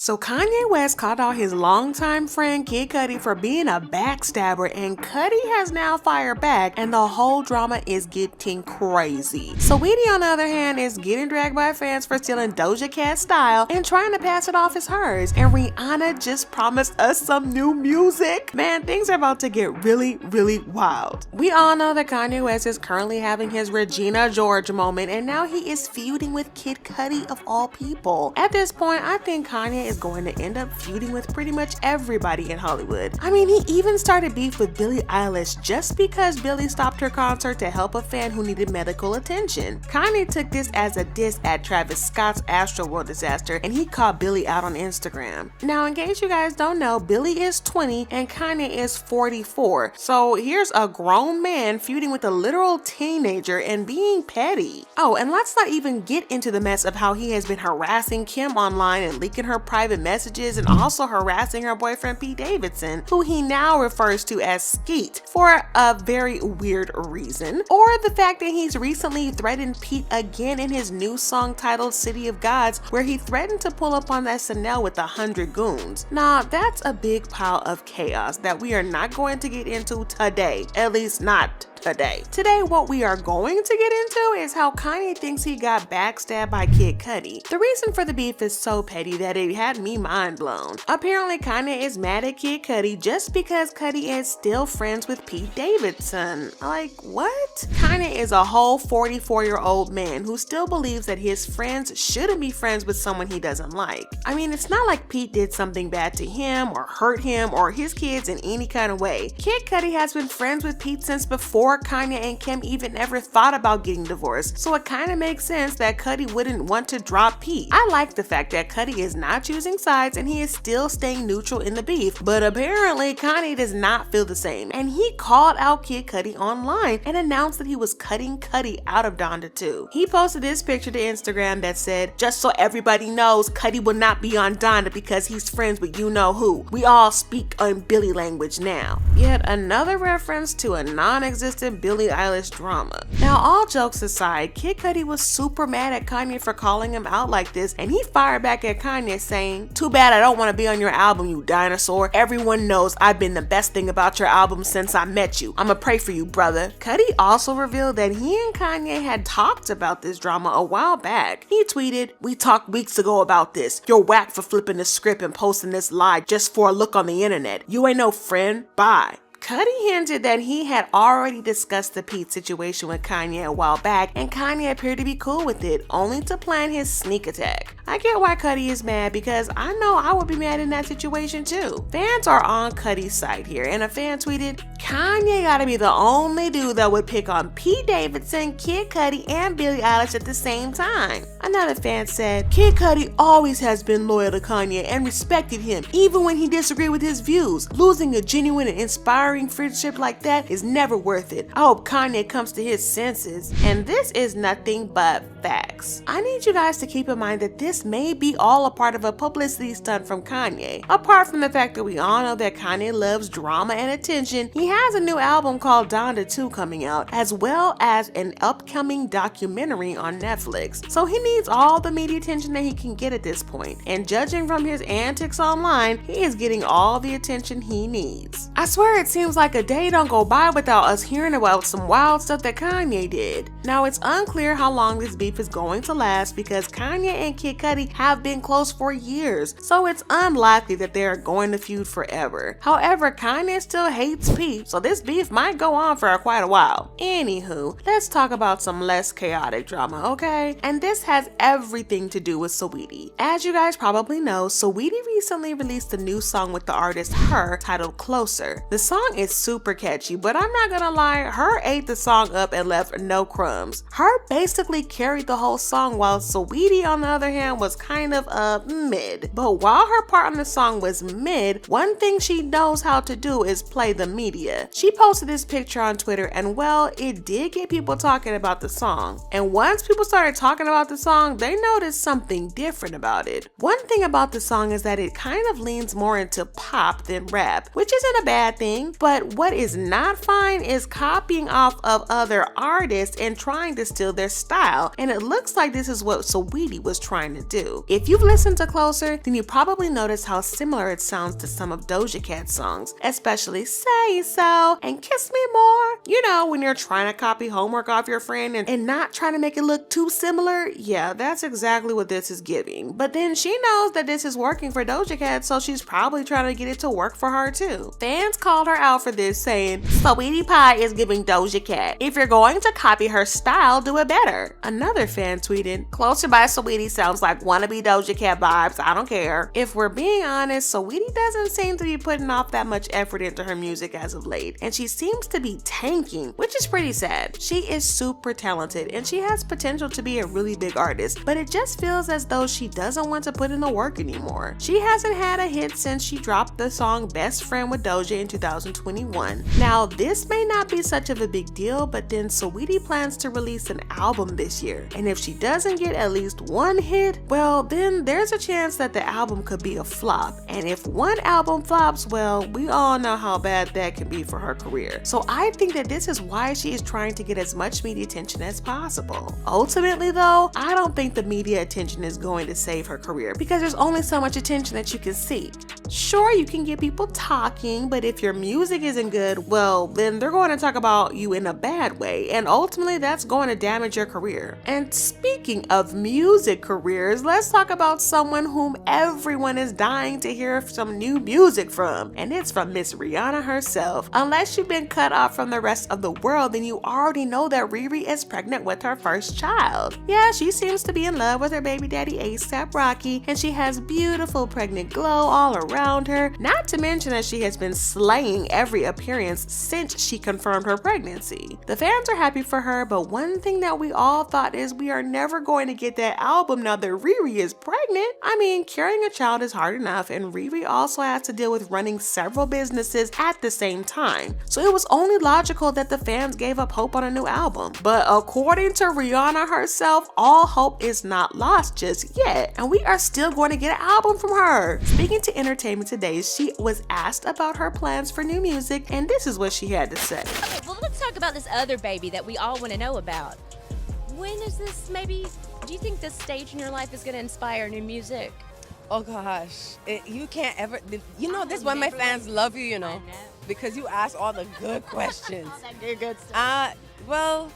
So Kanye West called out his longtime friend Kid Cudi for being a backstabber, and Cudi has now fired back, and the whole drama is getting crazy. Saweetie, on the other hand, is getting dragged by fans for stealing Doja Cat style and trying to pass it off as hers. And Rihanna just promised us some new music. Man, things are about to get really, really wild. We all know that Kanye West is currently having his Regina George moment, and now he is feuding with Kid Cudi of all people. At this point, I think Kanye is going to end up feuding with pretty much everybody in Hollywood. I mean, he even started beef with Billie Eilish just because Billie stopped her concert to help a fan who needed medical attention. Kanye took this as a diss at Travis Scott's Astroworld disaster, and he called Billie out on Instagram. Now, in case you guys don't know, Billie is 20 and Kanye is 44. So here's a grown man feuding with a literal teenager and being petty. Oh, and let's not even get into the mess of how he has been harassing Kim online and leaking her private messages, and also harassing her boyfriend Pete Davidson, who he now refers to as Skeet for a very weird reason, or the fact that he's recently threatened Pete again in his new song titled City of Gods, where he threatened to pull up on SNL with 100 goons. Now, that's a big pile of chaos that we are not going to get into today, at least not today. Today, what we are going to get into is how Kanye thinks he got backstabbed by Kid Cudi. The reason for the beef is so petty that it had me mind blown. Apparently, Kanye is mad at Kid Cudi just because Cudi is still friends with Pete Davidson. Like, what? Kanye is a whole 44-year-old man who still believes that his friends shouldn't be friends with someone he doesn't like. I mean, it's not like Pete did something bad to him or hurt him or his kids in any kind of way. Kid Cudi has been friends with Pete since before Kanye and Kim even ever thought about getting divorced, so it kind of makes sense that Cudi wouldn't want to drop Pete. I like the fact that Cudi is not choosing sides and he is still staying neutral in the beef, but apparently Kanye does not feel the same, and he called out Kid Cudi online and announced that he was cutting Cudi out of Donda 2. He posted this picture to Instagram that said, "Just so everybody knows, Cudi will not be on Donda because he's friends with you-know-who. We all speak on Billie language now." Yet another reference to a non-existent Billie Eilish drama. Now, all jokes aside, Kid Cudi was super mad at Kanye for calling him out like this, and he fired back at Kanye saying, "Too bad I don't want to be on your album, you dinosaur. Everyone knows I've been the best thing about your album since I met you. I'ma pray for you, brother." Cudi also revealed that he and Kanye had talked about this drama a while back. He tweeted, "We talked weeks ago about this. You're whack for flipping the script and posting this lie just for a look on the internet. You ain't no friend. Bye." Cudi hinted that he had already discussed the Pete situation with Kanye a while back, and Kanye appeared to be cool with it, only to plan his sneak attack. I get why Cudi is mad, because I know I would be mad in that situation too. Fans are on Cudi's side here, and a fan tweeted, "Kanye gotta be the only dude that would pick on Pete Davidson, Kid Cudi, and Billie Eilish at the same time." Another fan said, "Kid Cudi always has been loyal to Kanye and respected him, even when he disagreed with his views. Losing a genuine and inspiring friendship like that is never worth it. I hope Kanye comes to his senses." And this is nothing but facts. I need you guys to keep in mind that this may be all a part of a publicity stunt from Kanye. Apart from the fact that we all know that Kanye loves drama and attention, he has a new album called Donda 2 coming out, as well as an upcoming documentary on Netflix. So he needs all the media attention that he can get at this point. And judging from his antics online, he is getting all the attention he needs. I swear it seems like a day don't go by without us hearing about some wild stuff that Kanye did. Now, it's unclear how long this beef is going to last because Kanye and Kid Cudi have been close for years, so it's unlikely that they are going to feud forever. However, Kanye still hates Pete, so this beef might go on for quite a while. Anywho, let's talk about some less chaotic drama, okay? And this has everything to do with Saweetie. As you guys probably know, Saweetie recently released a new song with the artist Her titled Closer. The song is super catchy, but I'm not gonna lie, Her ate the song up and left no crumbs. Her basically carried the whole song, while Saweetie, on the other hand, was kind of mid. But while her part on the song was mid, one thing she knows how to do is play the media. She posted this picture on Twitter, and well, it did get people talking about the song. And once people started talking about the song, they noticed something different about it. One thing about the song is that it kind of leans more into pop than rap, which isn't a bad thing, but what is not fine is copying off of other artists and trying to steal their style, and it looks like this is what Saweetie was trying to do. If you've listened to Closer, then you probably noticed how similar it sounds to some of Doja Cat's songs, especially Say So and Kiss Me More. You know, when you're trying to copy homework off your friend and not trying to make it look too similar. Yeah, that's exactly what this is giving. But then she knows that this is working for Doja Cat, so she's probably trying to get it to work for her too. Fans called her out for this, saying, "Saweetie Pie is giving Doja Cat. If you're going to copy her style, do it better." Another fan tweeted, "Closer by Saweetie sounds like wannabe Doja Cat vibes. I don't care." If we're being honest, Saweetie doesn't seem to be putting off that much effort into her music as of late, and she seems to be tanking, which is pretty sad. She is super talented and she has potential to be a really big artist, but it just feels as though she doesn't want to put in the work anymore. She hasn't had a hit since she dropped the song Best Friend with Doja in 2021. Now, this may not be such of a big deal, but then Saweetie plans to release an album this year, and if she doesn't get at least one hit, well, then there's a chance that the album could be a flop. And if one album flops, well, we all know how bad that can be for her career. So I think that this is why she is trying to get as much media attention as possible. Ultimately though, I don't think the media attention is going to save her career, because there's only so much attention that you can see. Sure, you can get people talking, but if your music isn't good, well, then they're going to talk about you in a bad way, and ultimately that's going to damage your career. And speaking of music careers, let's talk about someone whom everyone is dying to hear some new music from, and it's from Miss Rihanna herself. Unless you've been cut off from the rest of the world, then you already know that Riri is pregnant with her first child. Yeah, she seems to be in love with her baby daddy ASAP Rocky, and she has beautiful pregnant glow all around her, not to mention that she has been slaying every appearance since she confirmed her pregnancy. The fans are happy for her, but one thing that we all thought is we are never going to get that album now that Riri is pregnant. I mean, carrying a child is hard enough, and Riri also has to deal with running several businesses at the same time, so it was only logical that the fans gave up hope on a new album. But according to Rihanna herself, all hope is not lost just yet, and we are still going to get an album from her. Speaking to Entertainment Today, she was asked about her plans for new music, and this is what she had to say. Okay, well, let's talk about this other baby that we all want to know about. When is this, maybe, do you think this stage in your life is going to inspire new music? Oh gosh, you can't ever, you know, this is why my fans love you, you know, because you ask all the good questions. Good stuff. Well,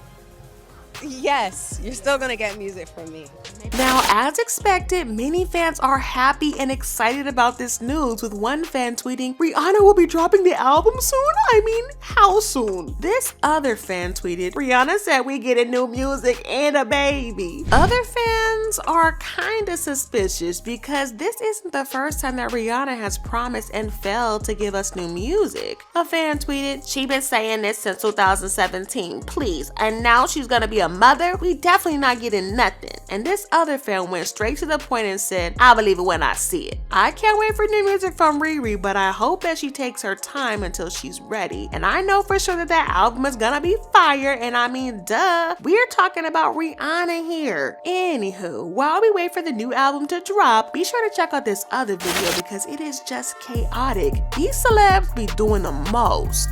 yes, you're still gonna get music from me. Now, as expected, many fans are happy and excited about this news, with one fan tweeting, "Rihanna will be dropping the album soon? I mean, how soon?" This other fan tweeted, "Rihanna said we get new music and a baby." Other fans are kinda suspicious because this isn't the first time that Rihanna has promised and failed to give us new music. A fan tweeted, "She been saying this since 2017, please, and now she's gonna be a mother? We definitely not getting nothing." And this other fan went straight to the point and said, "I believe it when I see it." I can't wait for new music from Riri, but I hope that she takes her time until she's ready. And I know for sure that that album is gonna be fire, and I mean, duh, we're talking about Rihanna here. Anywho, while we wait for the new album to drop, be sure to check out this other video because it is just chaotic. These celebs be doing the most.